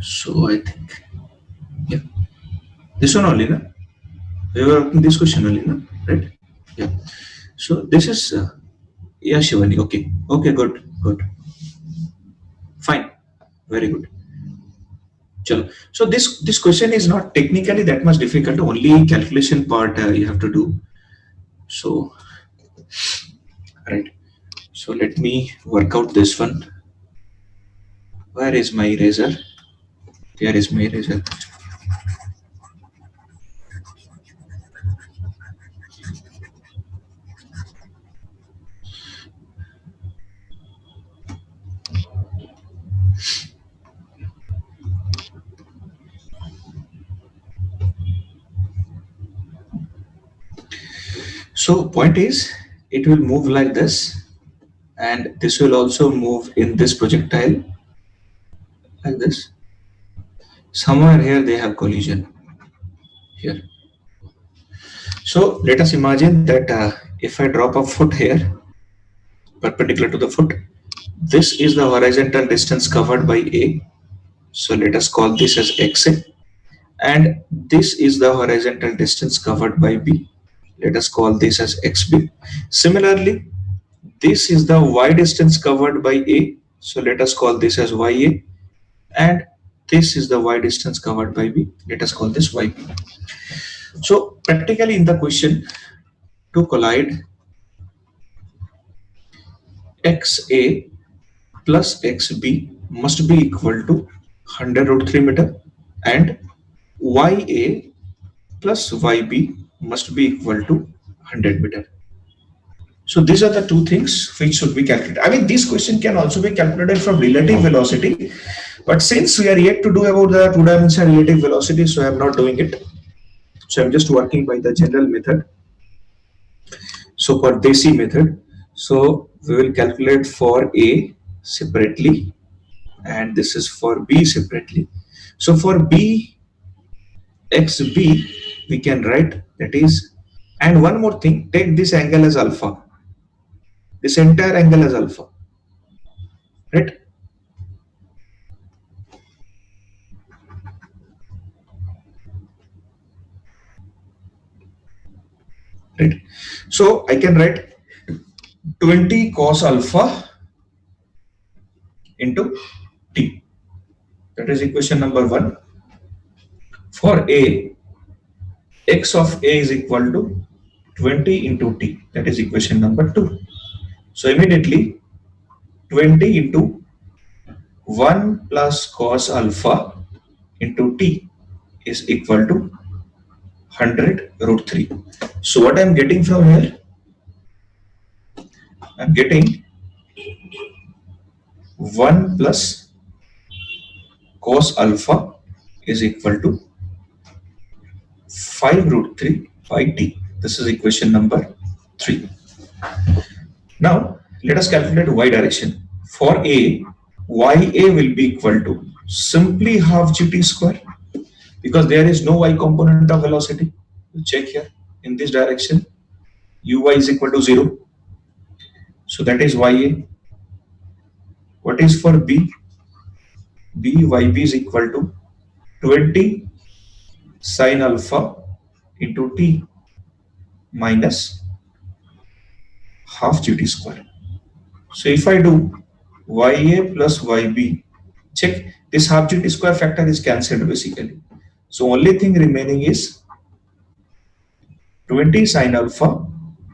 So I think, yeah, this one only, na? We were asking this question only, na? Right? Yeah. So this is, yeah, Shivani. Okay. Okay, good. Good. Fine. Very good. Chalo. So this question is not technically that much difficult. Only calculation part you have to do. So, right. So let me work out this one. Where is my eraser? Here is my eraser. So point is, it will move like this, and this will also move in this projectile like this. Somewhere here they have collision here. So let us imagine that if I drop a foot here, perpendicular to the foot, this is the horizontal distance covered by A. So let us call this as XA, and this is the horizontal distance covered by B. Let us call this as XB. Similarly, this is the y distance covered by A. So let us call this as YA, and this is the y distance covered by B. Let us call this YB. So practically in the question, to collide XA plus XB must be equal to 100 root 3 meter, and YA plus YB must be equal to 100 meter. So these are the two things which should be calculated. I mean, this question can also be calculated from relative velocity, but since we are yet to do about the two-dimensional relative velocity, so I am not doing it. So I'm just working by the general method. So for Desi method, so we will calculate for A separately, and this is for B separately. So for B, XB, we can write that is, and one more thing, take this angle as alpha, this entire angle as alpha, right? Right. So I can write 20 cos alpha into T. That is equation number 1. For A, x of A is equal to 20 into T. That is equation number 2. So immediately 20 into 1 plus cos alpha into T is equal to 100 root 3. So what I am getting from here, I am getting 1 plus cos alpha is equal to 5 root 3 by T. This is equation number 3. Now let us calculate y direction. For A, YA will be equal to simply half gt square, because there is no y component of velocity. You check here in this direction, uy is equal to 0. So that is YA. What is for B? BYB is equal to 20 sine alpha into T minus half gt square. So if I do YA plus YB, check this half gt square factor is cancelled basically. So only thing remaining is 20 sine alpha,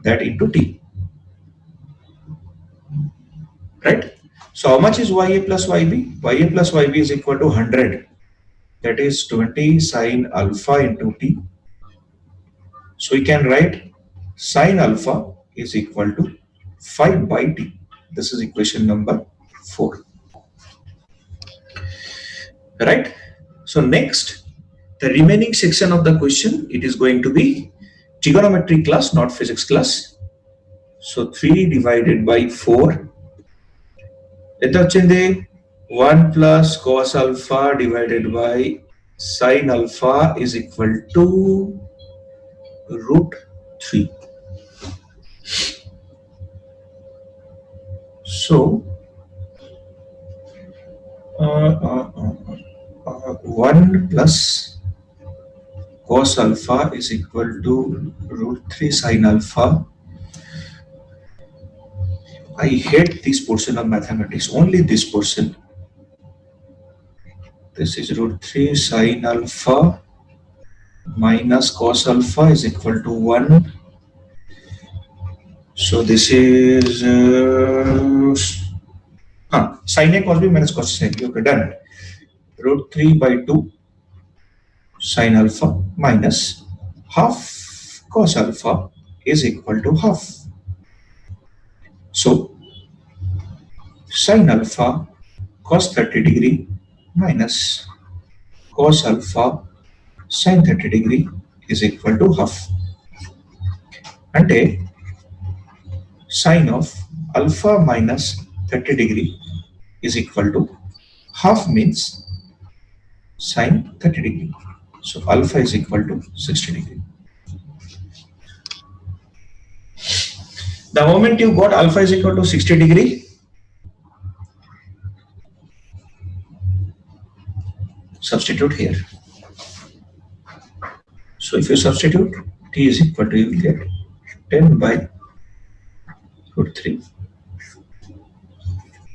that into T, right? So how much is YA plus YB? YA plus YB is equal to 100, that is 20 sine alpha into T. So we can write sine alpha is equal to 5 by T. This is equation number 4. Right? So next, the remaining section of the question, it is going to be trigonometry class, not physics class. So 3 divided by 4. Ito 1 plus cos alpha divided by sine alpha is equal to root 3. So 1 plus cos alpha is equal to root 3 sin alpha. I hate this portion of mathematics, only this portion. This is root 3 sin alpha minus cos alpha is equal to 1. So this is sin A cos B minus cos sin B. Okay, done. Root 3 by 2 sin alpha minus half cos alpha is equal to half. So sin alpha cos 30 degree minus cos alpha sin 30 degree is equal to half. Ante sin of alpha minus 30 degree is equal to half, means sin 30 degree. So alpha is equal to 60 degree. The moment you got alpha is equal to 60 degree, substitute here. So if you substitute, t is equal to, you will get 10 by root 3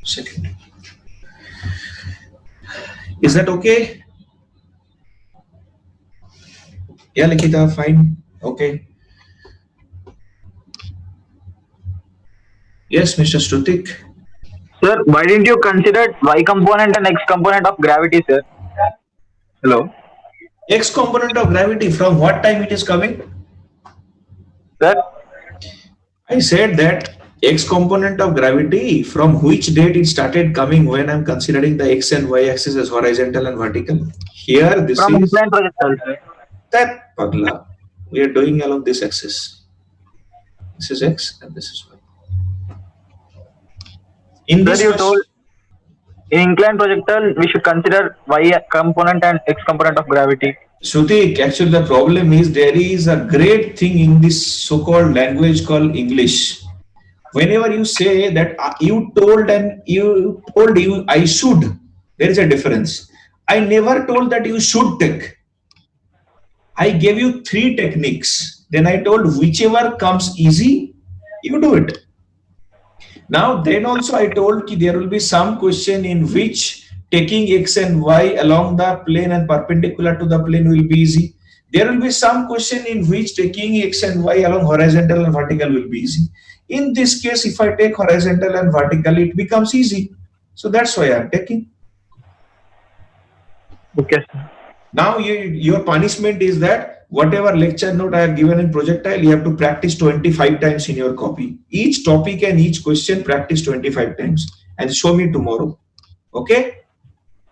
second. Is that okay? Yeah, Likita, fine. Okay. Yes, Mr. Strutik. Sir, why didn't you consider y component and x component of gravity, sir? Hello, X component of gravity, from what time it is coming? sir. I said that X component of gravity, from which date it started coming, when I'm considering the X and Y axis as horizontal and vertical. Here, this From is inclined projectile, sir. that pagla. We are doing along this axis. This is X and this is Y. In Sir, this you question, told in inclined projectile we should consider y component and x component of gravity. Shruti, actually the problem is there is a great thing in this so-called language called English. Whenever you say that you told and you told you I should, there is a difference. I never told that you should take. I gave you 3 techniques. Then I told whichever comes easy, you do it. Now, then also I told that there will be some question in which taking x and y along the plane and perpendicular to the plane will be easy. There will be some question in which taking x and y along horizontal and vertical will be easy. In this case, if I take horizontal and vertical, it becomes easy. So that's why I'm taking. Okay, sir. Now your punishment is that whatever lecture note I have given in projectile, you have to practice 25 times in your copy. Each topic and each question practice 25 times and show me tomorrow. Okay?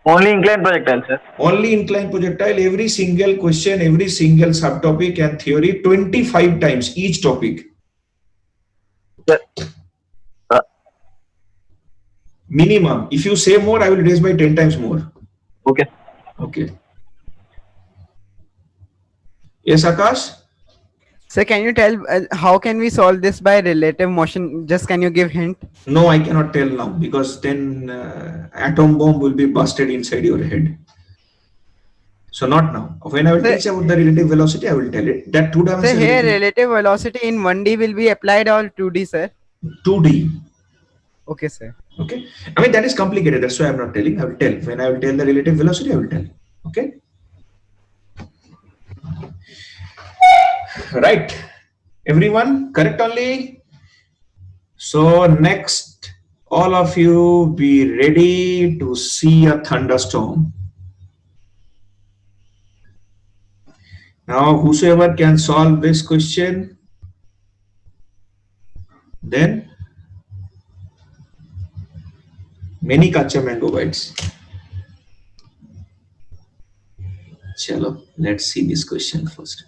Only inclined projectile, sir. Only inclined projectile, every single question, every single subtopic and theory 25 times each topic. Sir. Minimum. If you say more, I will raise by 10 times more. Okay. Okay. Yes, Akash? So can you tell how can we solve this by relative motion? Just can you give hint? No, I cannot tell now because then atom bomb will be busted inside your head. So not now. When I will teach about the relative velocity, I will tell it. That So two-dimensional here relative velocity in 1D will be applied or 2D, sir? 2D. Okay, sir. Okay. I mean that is complicated. That's why I'm not telling. I will tell. When I will tell the relative velocity, I will tell. Okay. Right. Everyone, correct only. So next, all of you be ready to see a thunderstorm. Now, whosoever can solve this question, then many kacha mango bites. Chalo, let's see this question first.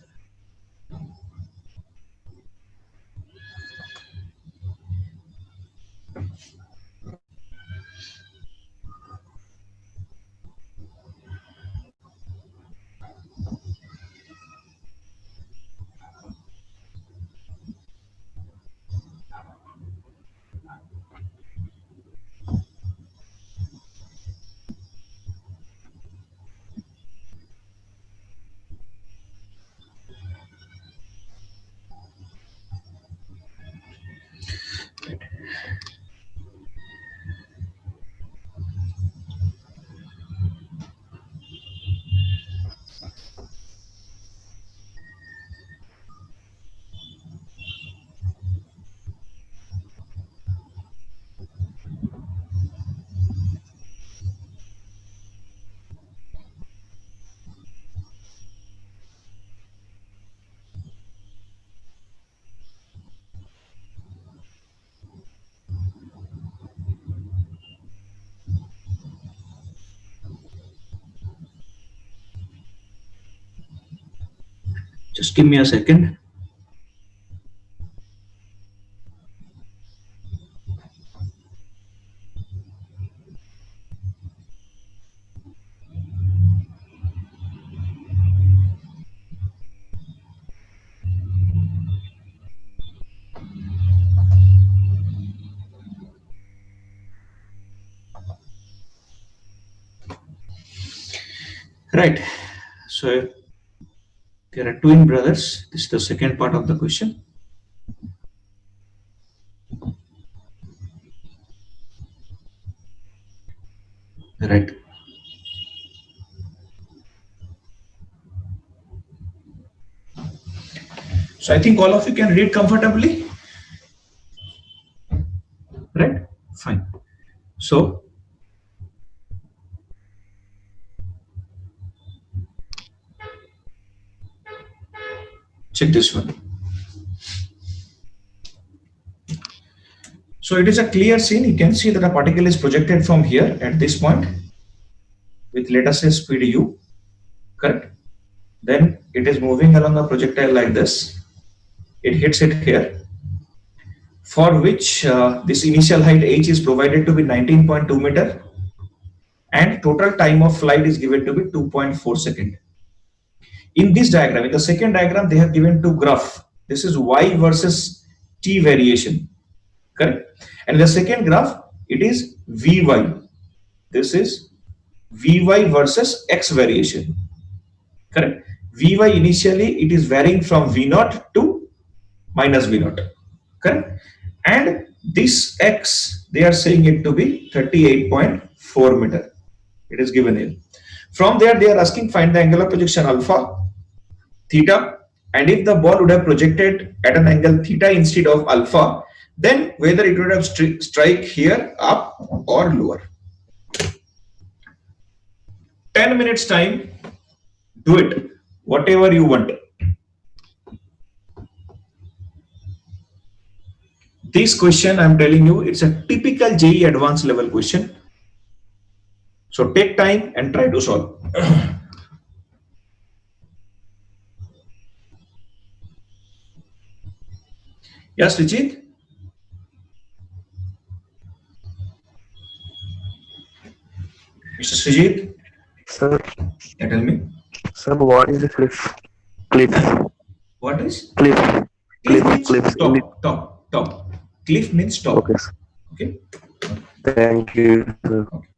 Just give me a second. Right. So there are twin brothers. This is the second part of the question. Right. So I think all of you can read comfortably. Right? Fine. So check this one. So it is a clear scene. You can see that a particle is projected from here at this point with, let us say, speed u, correct? Then it is moving along a projectile like this. It hits it here, for which this initial height h is provided to be 19.2 meter, and total time of flight is given to be 2.4 second. In this diagram, in the second diagram, they have given two graph. This is y versus t variation, correct? And the second graph, it is vy. This is vy versus x variation, correct? Vy initially it is varying from v naught to minus v naught, correct? And this x, they are saying it to be 38.4 meter. It is given here. From there, they are asking find the angle of projection alpha, theta, and if the ball would have projected at an angle theta instead of alpha, then whether it would have strike here up or lower. 10 minutes time, do it, whatever you want. This question, I'm telling you, it's a typical JEE advanced level question. So take time and try to solve. Yes, Richit? Mr. Srijit? Sir, Yeah, tell me. sir, what is the cliff? Cliff, What is? cliff, Cliff cliff, means cliffs. top. Cliff means top. Okay, sir. Okay. Thank you, sir. Okay.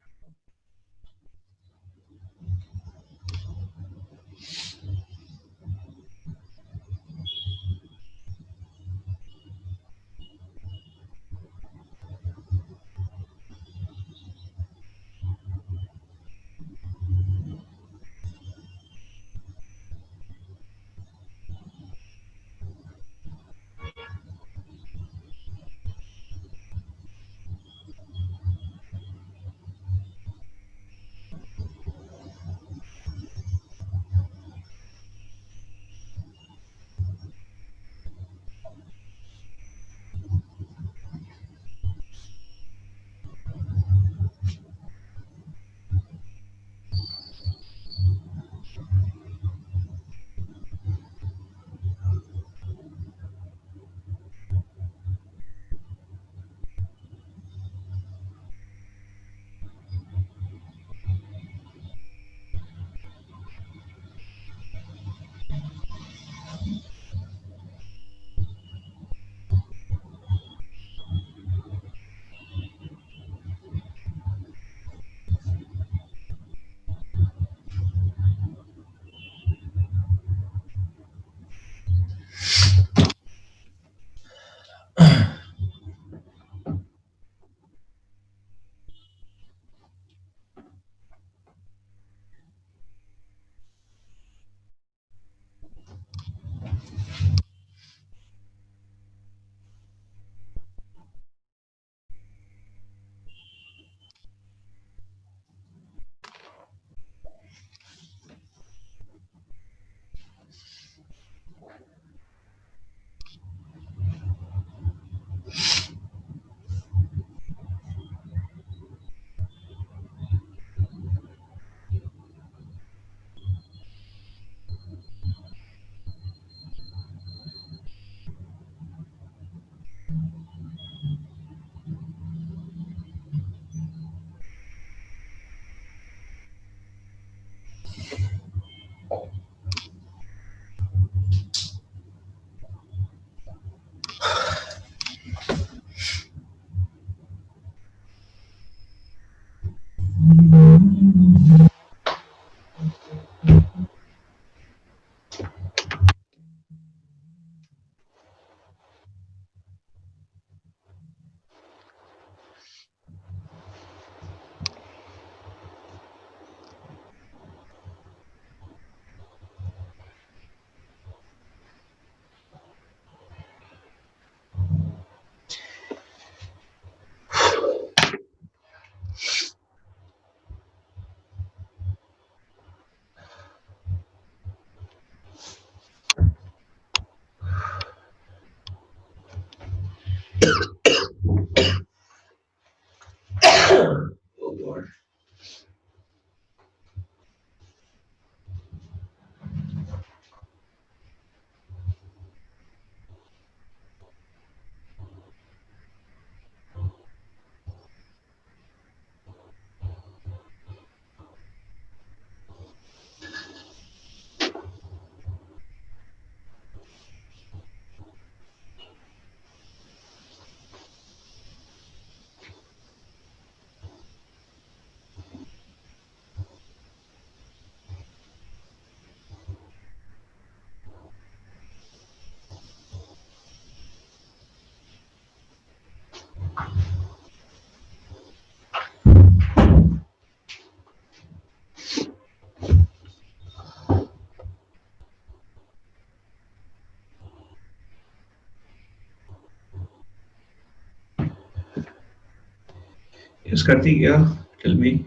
Yes, Karthik, yeah, tell me.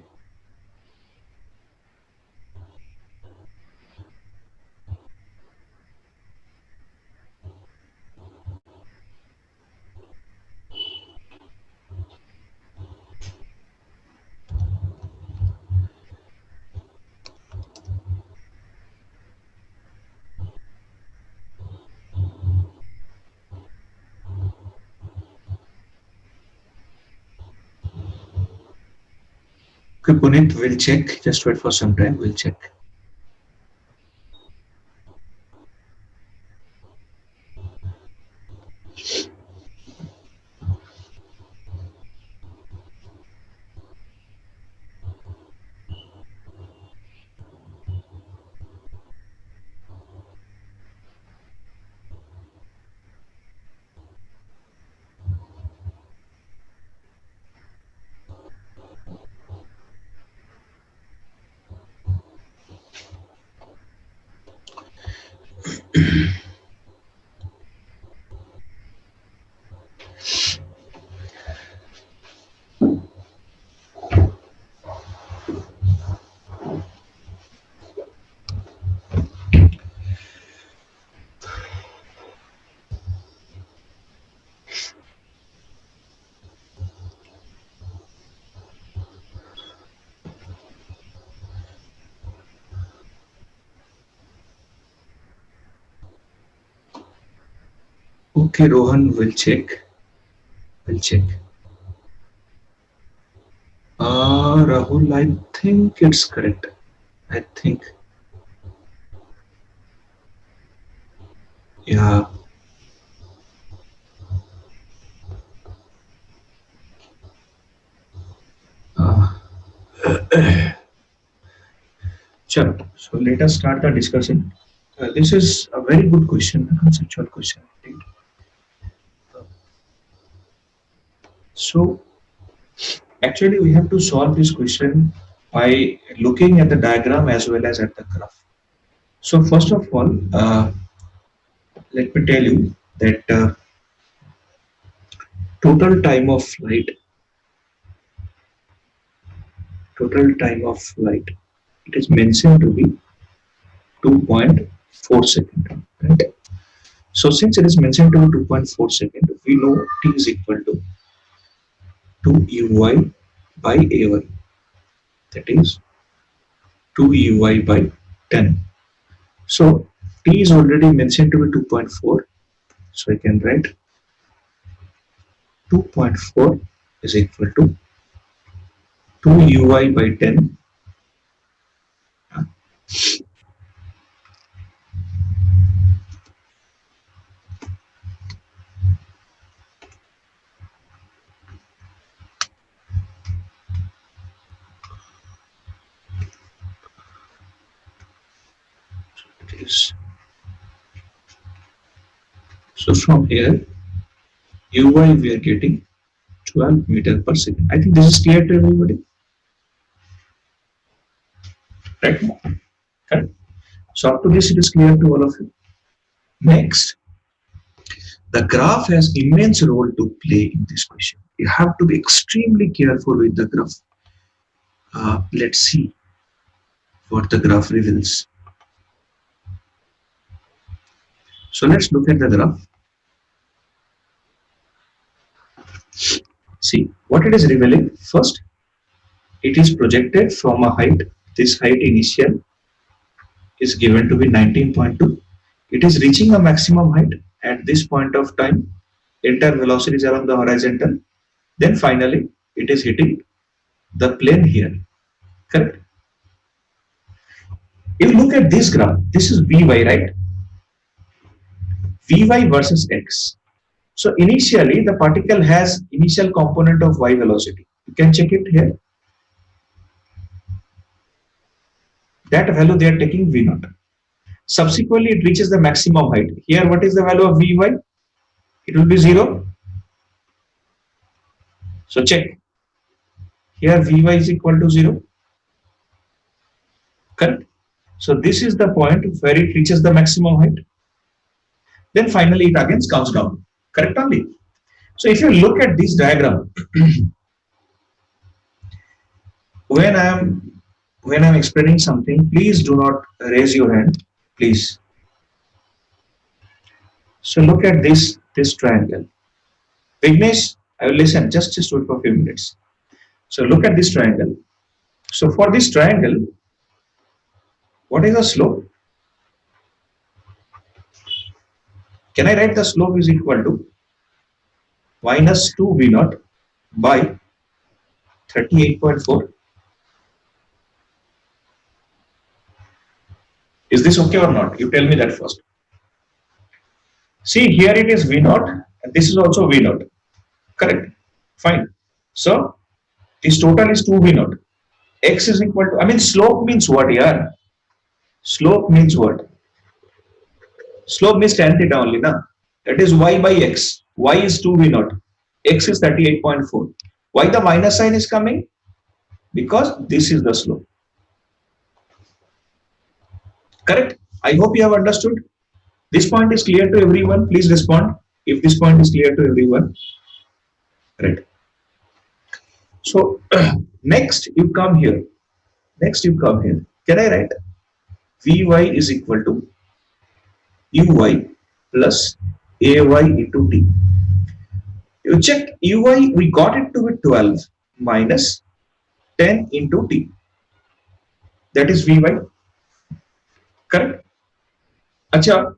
Okay, Puneet, we'll check. Just wait for some time. We'll check. Okay, Rohan, we'll check. We'll check. Rahul, I think it's correct. I think. Yeah. Uh, sure. So let us start the discussion. This is a very good question, a conceptual question. Indeed. So actually, we have to solve this question by looking at the diagram as well as at the graph. So first of all, let me tell you that total time of flight, total time of flight, it is mentioned to be 2.4 second. Right? So since it is mentioned to be 2.4 second, we know t is equal to 2uy by a1. That is 2uy by 10. So t is already mentioned to be 2.4. So I can write 2.4 is equal to 2uy by 10. It is. So from here, uy we are getting 12 meter per second. I think this is clear to everybody, right? Correct. So up to this, it is clear to all of you. Next, the graph has immense role to play in this question. You have to be extremely careful with the graph. Let's see what the graph reveals. So let's look at the graph. See what it is revealing. First, it is projected from a height. This height initial is given to be 19.2. It is reaching a maximum height at this point of time. Entire velocity is along the horizontal. Then finally, it is hitting the plane here. Correct? If you look at this graph, this is Vy, right? Vy versus x. So initially, the particle has initial component of y velocity. You can check it here. That value they are taking v naught. Subsequently, it reaches the maximum height. Here, what is the value of Vy? It will be 0. So check. Here, Vy is equal to 0. Correct? So this is the point where it reaches the maximum height. Then finally, it again comes down. Correct only. So if you look at this diagram, when I'm explaining something, please do not raise your hand, please. So look at this triangle. Vignesh, I will listen. Just wait for a few minutes. So look at this triangle. So for this triangle, what is the slope? Can I write the slope is equal to minus 2 V naught by 38.4? Is this okay or not? You tell me that first. See, here it is V naught, and this is also V naught. Correct? Fine. So this total is 2 V naught. X is equal to, I mean, slope means what here? Slope means what? Slope means tan theta only, na? That is y by x. Y is 2 V naught. X is 38.4. Why the minus sign is coming? Because this is the slope. Correct? I hope you have understood. This point is clear to everyone. Please respond if this point is clear to everyone. Right. So next you come here. Next you come here. Can I write Vy is equal to Uy plus Ay into T. You check Uy, we got it to be 12 minus 10 into T. That is Vy. Correct? Acha,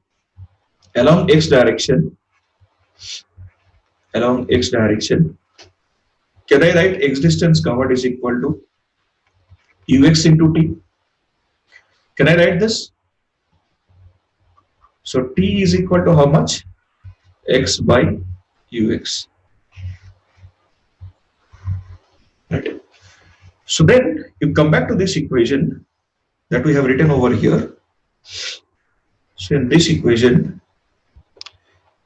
along x direction, can I write x distance covered is equal to ux into t? Can I write this? So t is equal to how much? X by ux. Okay. So then you come back to this equation that we have written over here. So in this equation,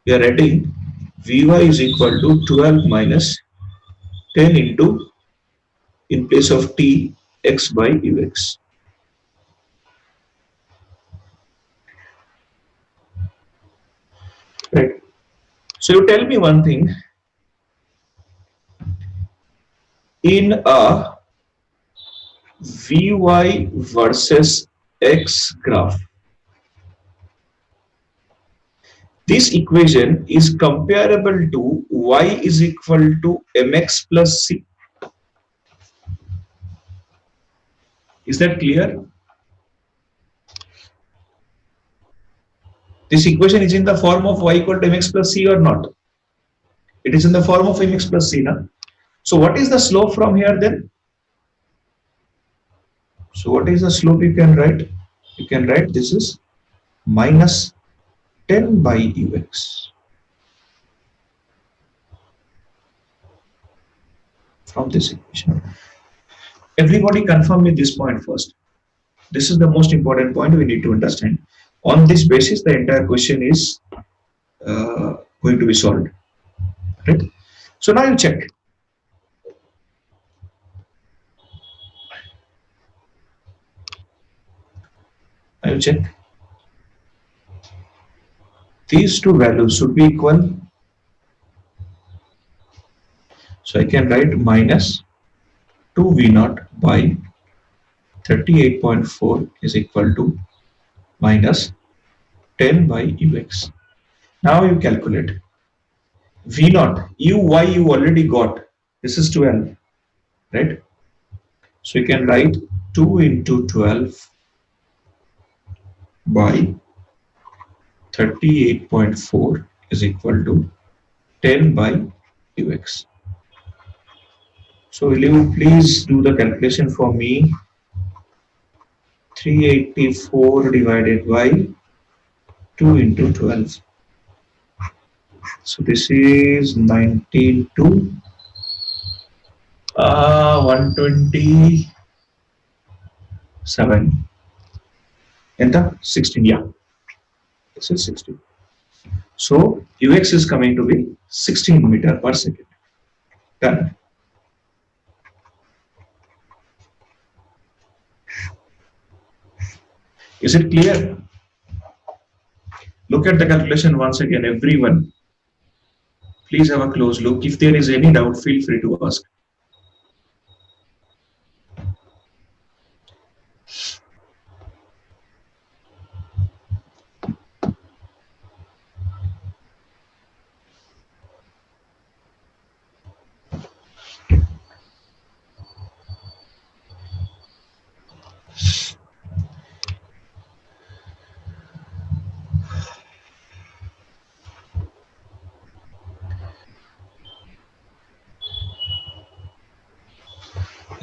we are writing Vy is equal to 12 minus 10 into, in place of t, x by ux. Right. So you tell me one thing. In a Vy versus x graph, this equation is comparable to y is equal to mx plus c. Is that clear? This equation is in the form of y equal to mx plus c or not? It is in the form of mx plus c. Na? So what is the slope from here then? So what is the slope you can write? You can write this is minus 10 by ux. From this equation. Everybody confirm me this point first. This is the most important point we need to understand. On this basis, the entire question is going to be solved. Right? So now you check. Now you check. These two values should be equal. So I can write minus 2 V naught by 38.4 is equal to minus 10 by ux. Now you calculate. V naught, uy you already got. This is 12, right? So you can write 2 into 12 by 38.4 is equal to 10 by ux. So will you please do the calculation for me? 384 divided by 2 into 12. So this is 19 to 127. Enter 16. Yeah, this is 16. So ux is coming to be 16 meter per second. Done. Is it clear? Look at the calculation once again, everyone. Please have a close look. If there is any doubt, feel free to ask.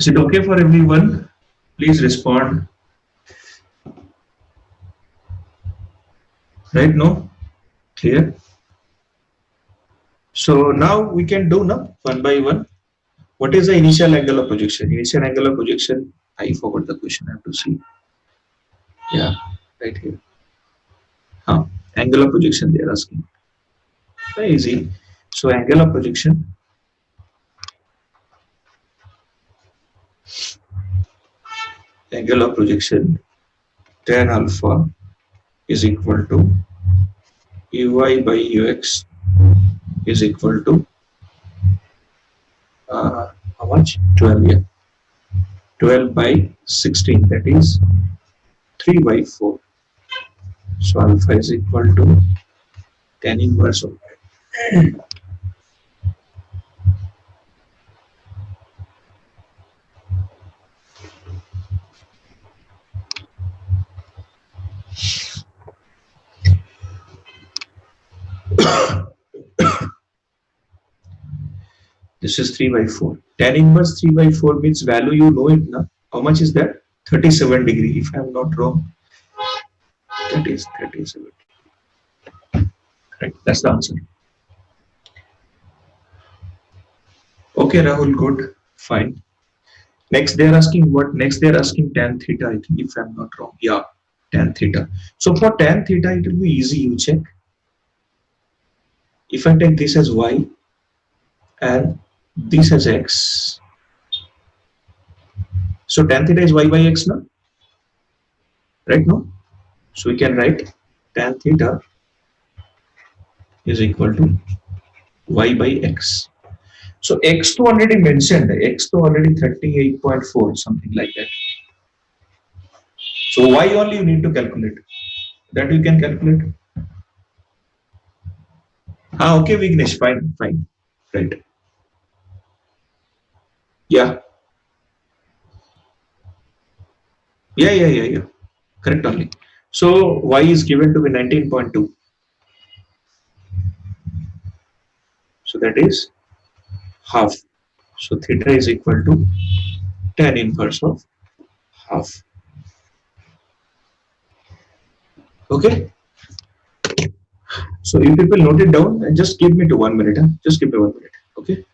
Is it okay for everyone? Please respond. Right? No? Clear? So now we can do now one by one. What is the initial angle of projection? Initial angle of projection, I forgot the question, I have to see. Yeah, right here. Angle of projection they are asking. Very easy. So angle of projection. Angle of projection tan alpha is equal to uy by ux is equal to how much? 12, yeah. 12 by 16, that is 3 by 4. So alpha is equal to tan inverse of this is 3 by 4. Tan inverse 3 by 4 means value you know it now. How much is that? 37 degree if I am not wrong. That is 37. Right, that's the answer. Okay, Rahul, good, fine. Next they are asking what? Next they are asking tan theta, I think, if I am not wrong. Yeah, tan theta. So for tan theta it will be easy, you check. If I take this as y and this as x, so tan theta is y by x now, right? No, so we can write tan theta is equal to y by x. So x to already mentioned, x to already 38.4, something like that. So y only you need to calculate. That you can calculate. Okay, Vignesh, fine, fine, right. Yeah. Yeah. Correct only. So y is given to be 19.2. So that is half. So theta is equal to tan inverse of half. Okay. So you people note it down and just give me to 1 minute. Huh? Just give me 1 minute. Okay.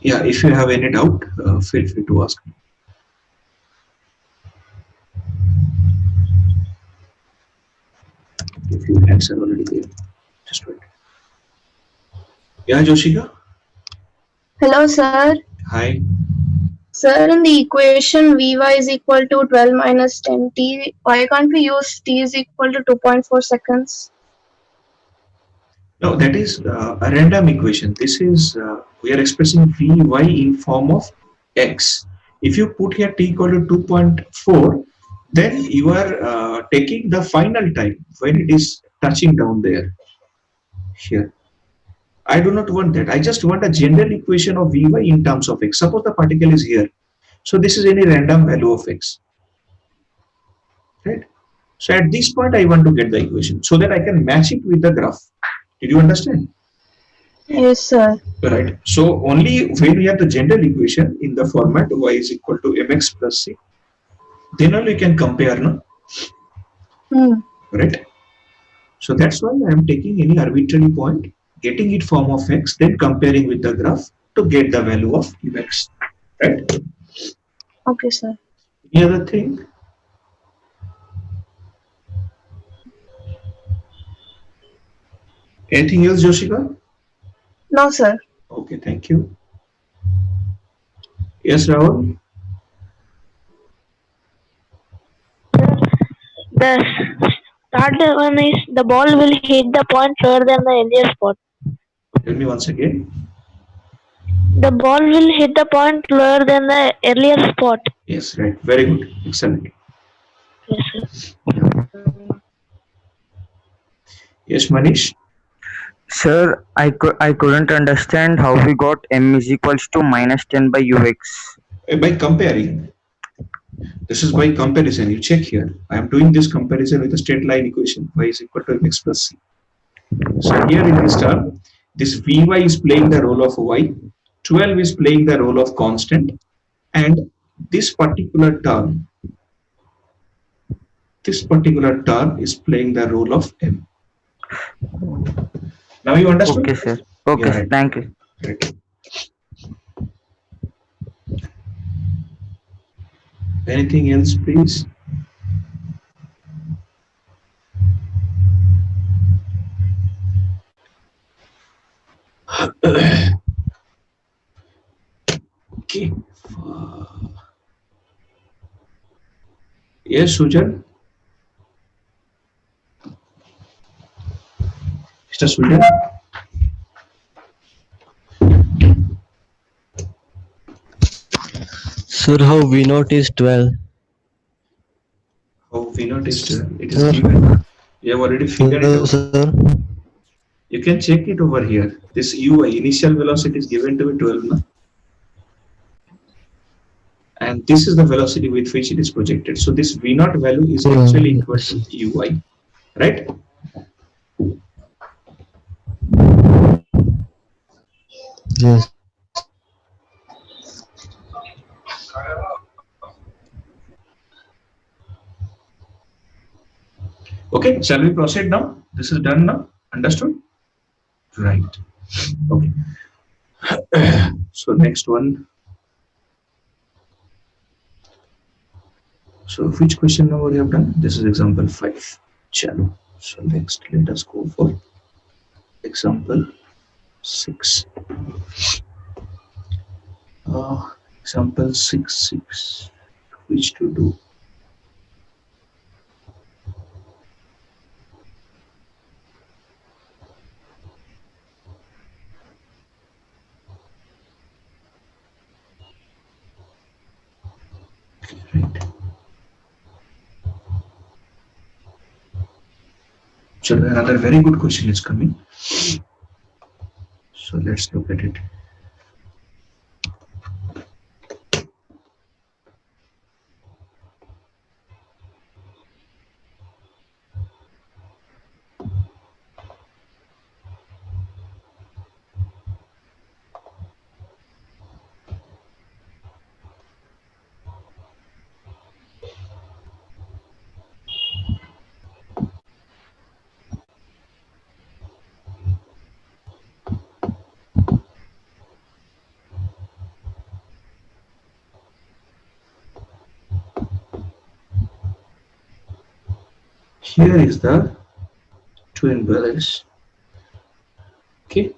Yeah, if you have any doubt, feel free to ask me. If you answer already there, just wait. Yeah, Joshika. Hello, sir. Hi. Sir, in the equation Vy is equal to 12 minus 10t, why can't we use t is equal to 2.4 seconds? No, that is a random equation. This is we are expressing Vy in form of x. If you put here t equal to 2.4, then you are taking the final time when it is touching down there. Here, I do not want that. I just want a general equation of Vy in terms of x. Suppose the particle is here. So this is any random value of x. Right? So at this point, I want to get the equation so that I can match it with the graph. Did you understand? Yes, sir. Right. So only when we have the general equation in the format y is equal to mx plus c, then only you can compare, no? Right. So that's why I am taking any arbitrary point, getting it form of x, then comparing with the graph to get the value of x. Right. Okay, sir. Any other thing? Anything else, Joshika? No, sir. Okay, thank you. Yes, Rahul? The start one is the ball will hit the point lower than the earlier spot. Tell me once again. The ball will hit the point lower than the earlier spot. Yes, right. Very good. Excellent. Yes, sir. Yes, Manish? Sir, I couldn't understand how we got m is equals to minus 10 by ux. By comparing. This is by comparison. You check here. I am doing this comparison with a straight line equation. Y is equal to mx plus c. So here in this term, this Vy is playing the role of y, 12 is playing the role of constant, and this particular term is playing the role of m. Now you understood? Okay, sir. Okay, Yeah, right. thank you. Right. Anything else, please? Okay. Yes, Sujan? Mr. Sujan? Sir, how V naught is 12? Oh, we noticed it is Sir. given. You have already figured it Hello, out. sir. You can check it over here. This UI, initial velocity is given to be 12. No? And this is the velocity with which it is projected. So this V naught value is actually equal to UI. Right? Yes. Okay, shall we proceed now? This is done now. Understood? Right. Okay. So next one. So which question number we have done? This is example 5. Chalo. So next, let us go for example 6. Example 6. Which to do? Right. So another very good question is coming. So let's look at it. Here is the twin balance. Okay.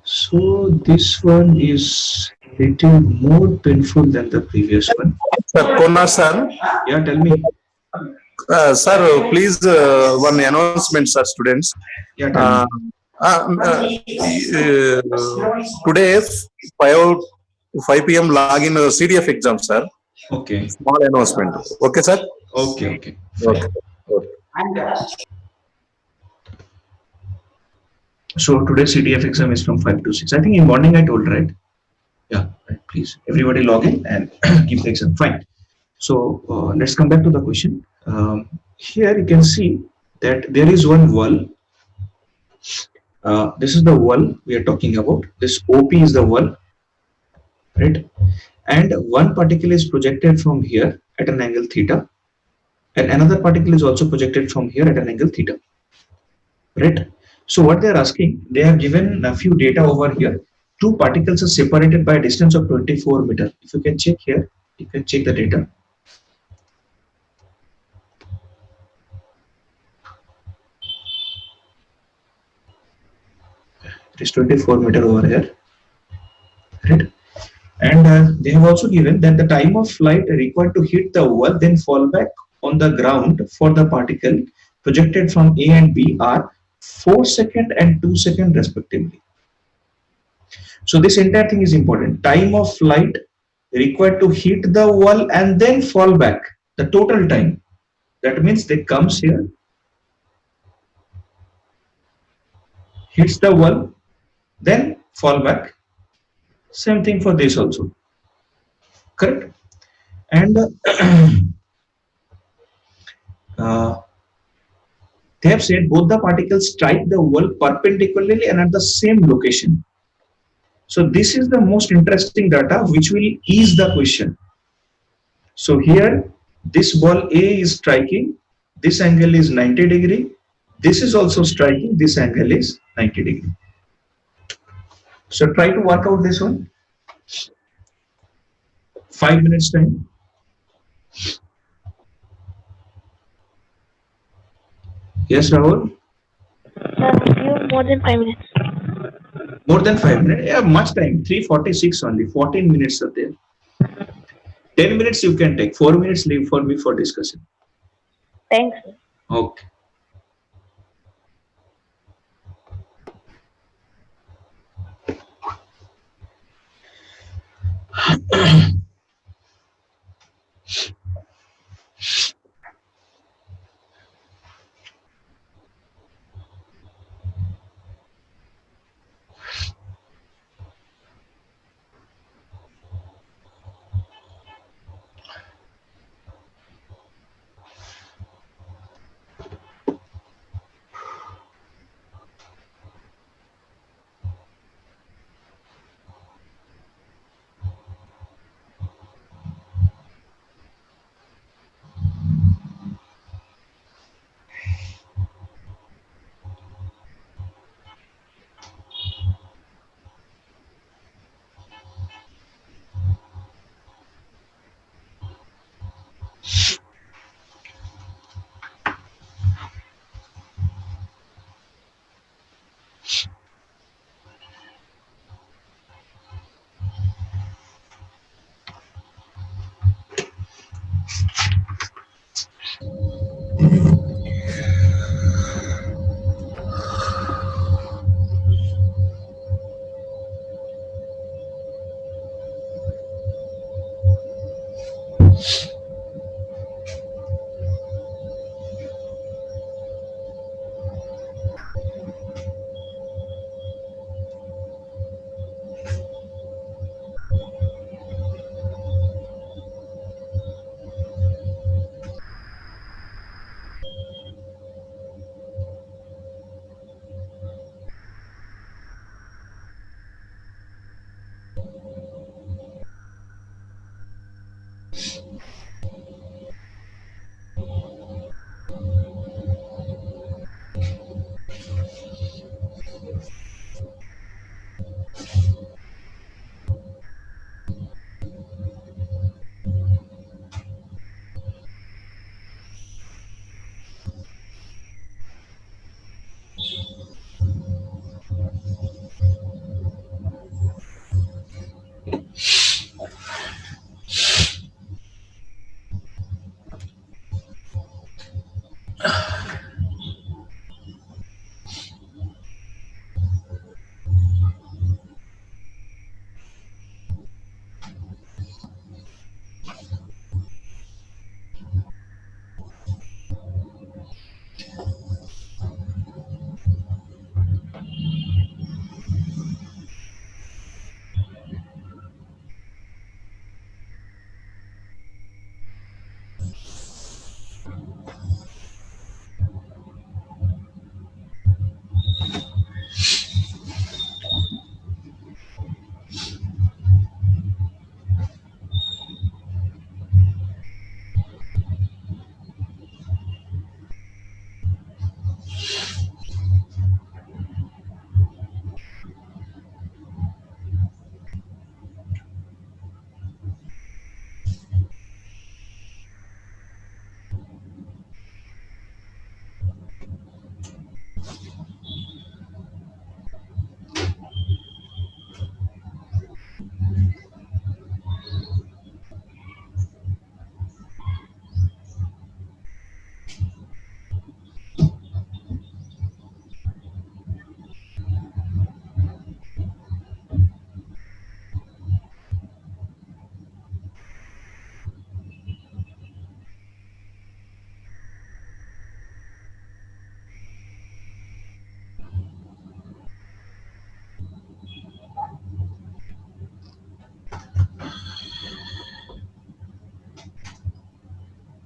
So this one is little more painful than the previous one. Sir, Kona sir. Yeah, tell me. Sir, please one announcement, sir, students. Yeah, tell me. Today 5 p.m. login CDF exam, sir. Okay. Small announcement. Okay, sir? Okay. Okay. Fine. Okay. So today's CDF exam is from 5 to 6. I think in morning I told, right? Yeah, right. Please, everybody log in and give the exam. Fine. So let's come back to the question. Here you can see that there is one wall. This is the wall we are talking about. This OP is the wall, right? And one particle is projected from here at an angle theta, and another particle is also projected from here at an angle theta, right? So what they are asking, they have given a few data over here. Two particles are separated by a distance of 24 meter. If you can check here, you can check the data. It is 24 meter over here, right? And they have also given that the time of flight required to hit the wall then fall back on the ground for the particle projected from A and B are 4 second and 2 second respectively. So this entire thing is important. Time of flight required to hit the wall and then fall back. The total time. That means they comes here, hits the wall, then fall back. Same thing for this also. Correct? And uh, they have said both the particles strike the wall perpendicularly and at the same location. So this is the most interesting data which will ease the question. So here this ball A is striking, this angle is 90 degree, this is also striking, this angle is 90 degree. So try to work out this one. 5 minutes time. Yes, Rahul? Give more than 5 minutes. More than 5 minutes? Yeah, much time. 3:46 only. 14 minutes are there. 10 minutes you can take. 4 minutes leave for me for discussion. Thanks. Okay.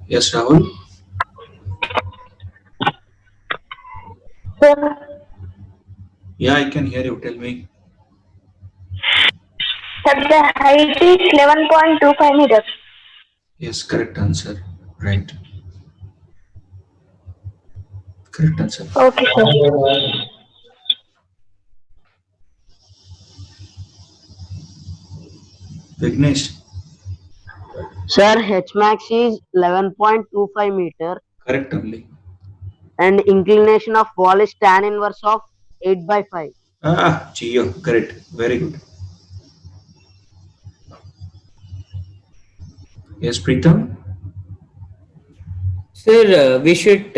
Yes, Rahul. Sir, Yeah, I can hear you. Tell me. sir, the height is 11.25 meters. Yes, correct answer. Right. Correct answer. Okay, sir. Vignesh. Sir, Hmax is 11.25 meter Correct only. and inclination of wall is tan inverse of 8 by 5. Ah, Gio. Correct. Very good. Yes, Pritam. Sir, we should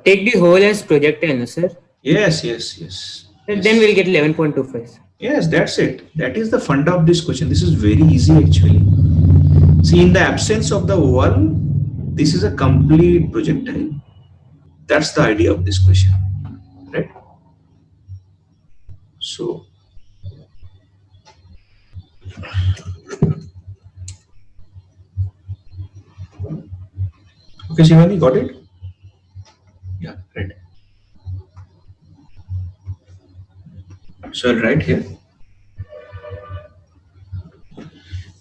take the whole as projectile, no, sir? Yes, yes, yes. Yes. Then we'll get 11.25. Yes, that's it. That is the fun of this question. This is very easy actually. See, in the absence of the wall, this is a complete projectile. That's the idea of this question, right? So, okay, Shivani, got it? Yeah, right. So, I'll write here.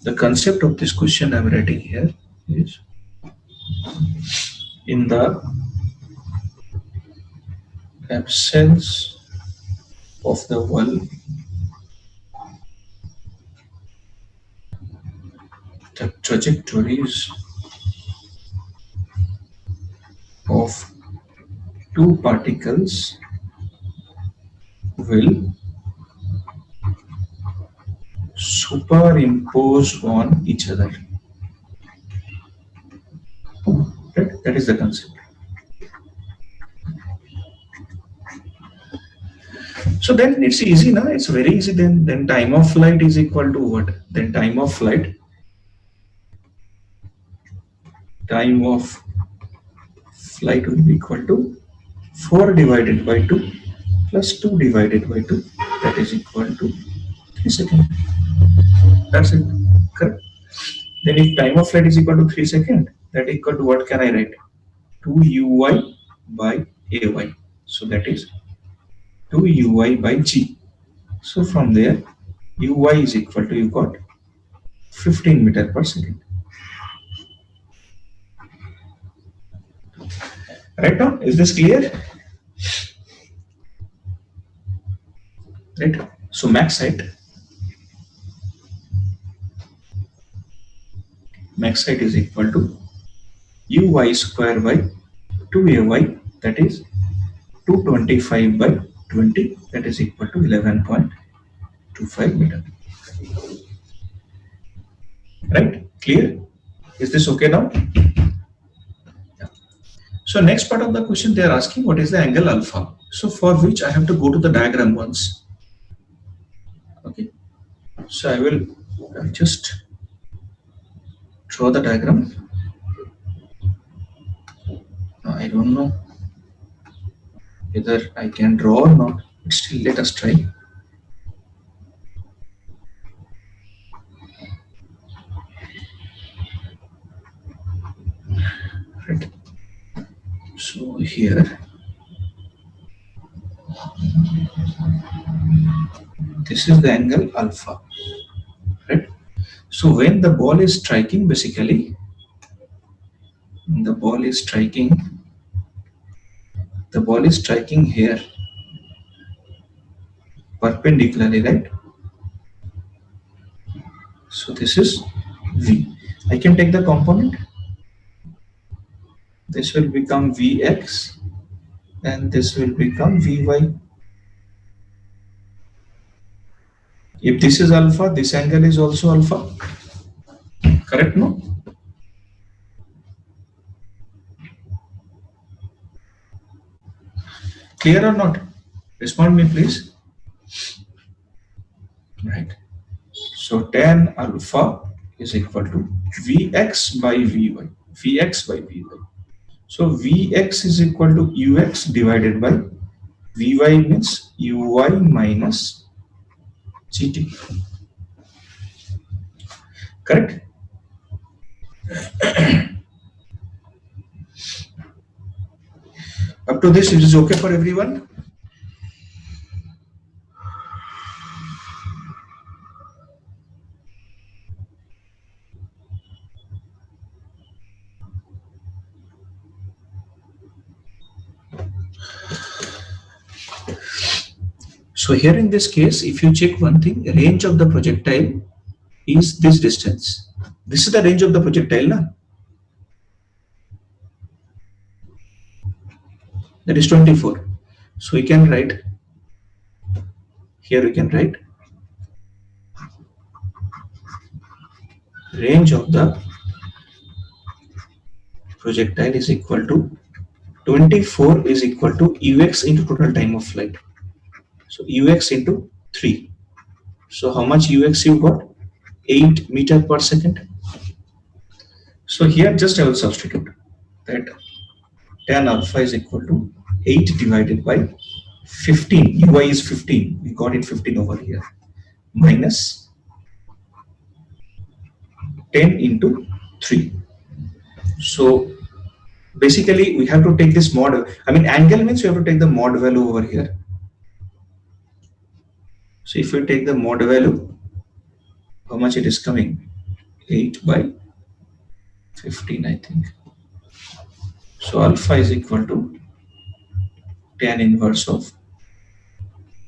The concept of this question I'm writing here is in the absence of the wall, the trajectories of two particles will superimpose on each other. Right? That is the concept. So then it's easy now. It's very easy. Then time of flight is equal to what? Then time of flight will be equal to 4 divided by 2 plus 2 divided by 2. That is equal to 3 seconds. That's it. Correct. Then if time of flight is equal to 3 seconds, that is equal to what can I write? 2 uy by ay. So that is 2 uy by g. So from there, uy is equal to, you got 15 meter per second. Right now, is this clear? Right. So max height is equal to uy square by 2ay, that is 225 by 20, that is equal to 11.25 meter. Right? Clear? Is this okay now? Yeah. So next part of the question, they are asking what is the angle alpha. So for which I have to go to the diagram once. Okay. So I will just draw the diagram. I don't know whether I can draw or not, but still let us try. Right. So here, this is the angle alpha, right? So when the ball is striking, basically, the ball is striking here perpendicularly, right? So this is V. I can take the component. This will become Vx and this will become Vy. If this is alpha, this angle is also alpha. Correct, no? Clear or not? Respond me, please. Right. So tan alpha is equal to Vx by Vy. Vx by Vy. So Vx is equal to Ux divided by Vy means Uy minus Gt. Correct? Up to this, it is okay for everyone? So here in this case, if you check one thing, range of the projectile is this distance. This is the range of the projectile, na? That is 24. So we can write, here we can write range of the projectile is equal to 24 is equal to ux into total time of flight. So ux into 3. So how much ux you got? 8 meter per second. So here just I will substitute that tan alpha is equal to 8 divided by 15. Ui is 15. We got it 15 over here. Minus 10 into 3. So basically we have to take this mod. I mean angle means you have to take the mod value over here. So if you take the mod value, how much it is coming? 8 by 15, I think. So alpha is equal to tan inverse of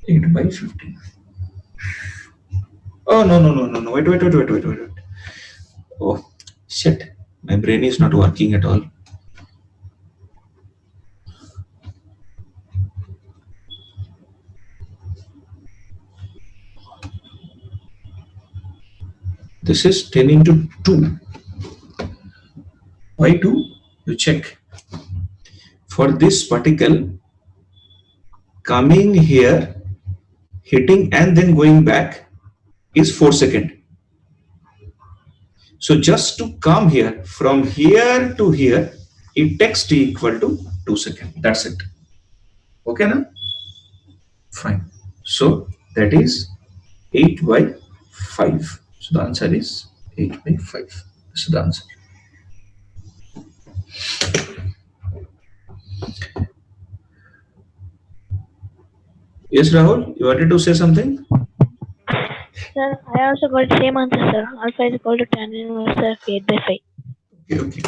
8 by 15. Oh, no. Wait. Oh, shit. My brain is not working at all. This is 10 into 2. Why 2? You check. For this particle coming here, hitting and then going back is 4 seconds. So just to come here, from here to here, it takes t equal to 2 seconds. That's it. Okay, na? Fine. So that is 8 by 5. So the answer is 8 by 5. This is the answer. Yes, Rahul, you wanted to say something? Sir, I also got the same answer, sir. Alpha is equal to tan inverse of 8 by 5. Okay.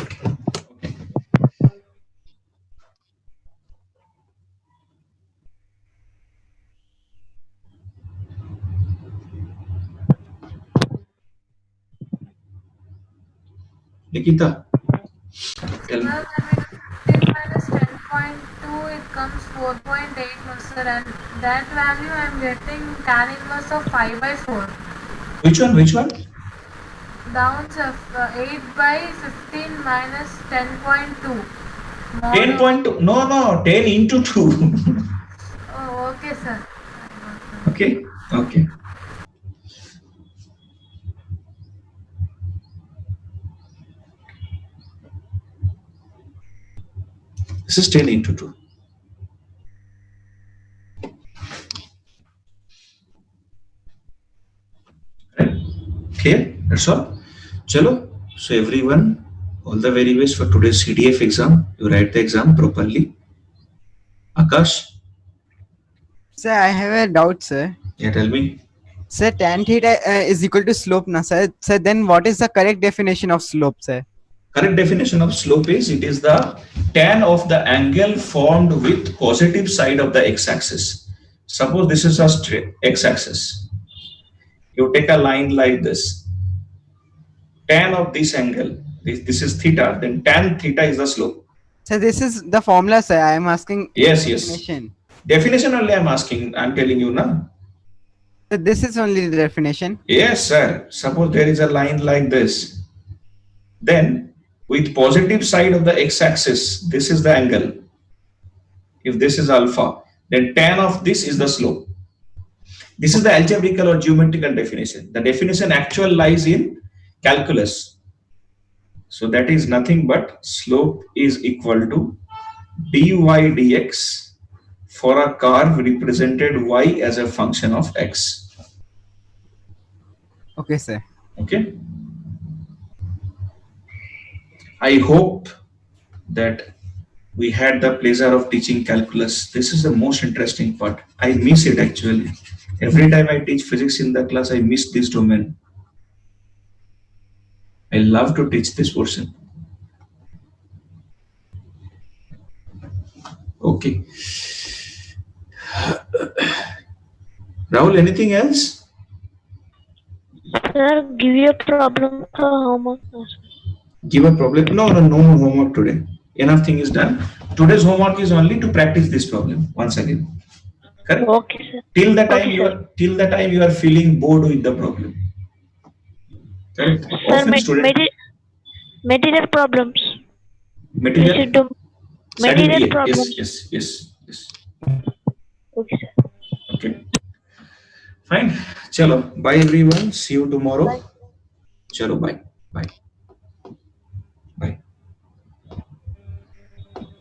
Nikita, tell me. Sir, when we take minus 10.2, it comes 4.8, no sir, and that value I am getting tan inverse of 5 by 4. Which one? Down sir, 8 by 15 minus 10.2. 10.2. No, 10 into 2. Oh, okay, sir. Okay. This is 10 into 2. Clear? That's all. Chalo. So everyone, all the very best for today's CDF exam. You write the exam properly. Akash? Sir, I have a doubt, sir. Yeah, tell me. Sir, tan theta is equal to slope, na sir? Sir, then what is the correct definition of slope, sir? Correct definition of slope is it is the tan of the angle formed with positive side of the x-axis. Suppose this is a straight x-axis. You take a line like this. Tan of this angle, this is theta, then tan theta is the slope. So this is the formula, sir. I am asking. Yes. Definition. Definition only I am asking. I am telling you now. So this is only the definition. Yes, sir. Suppose there is a line like this. Then with positive side of the x-axis, this is the angle. If this is alpha, then tan of this is the slope. This is the algebraical or geometrical definition. The definition actual lies in calculus. So that is nothing but slope is equal to dy dx for a curve represented y as a function of x. Okay, sir. Okay. I hope that we had the pleasure of teaching calculus. This is the most interesting part. I miss it actually. Every time I teach physics in the class, I miss this domain. I love to teach this portion. Okay. Rahul, anything else? Sir, give you a problem for homework. Give a problem. No more homework today. Enough thing is done. Today's homework is only to practice this problem once again. Correct? Okay, sir. Till the time Okay, you are feeling bored with the problem. Correct? Sir, Often student material problems. We material should do study material BA. problems. Yes. Okay, sir. Okay. Fine. Chalo. Bye everyone. See you tomorrow. Chalo. Bye.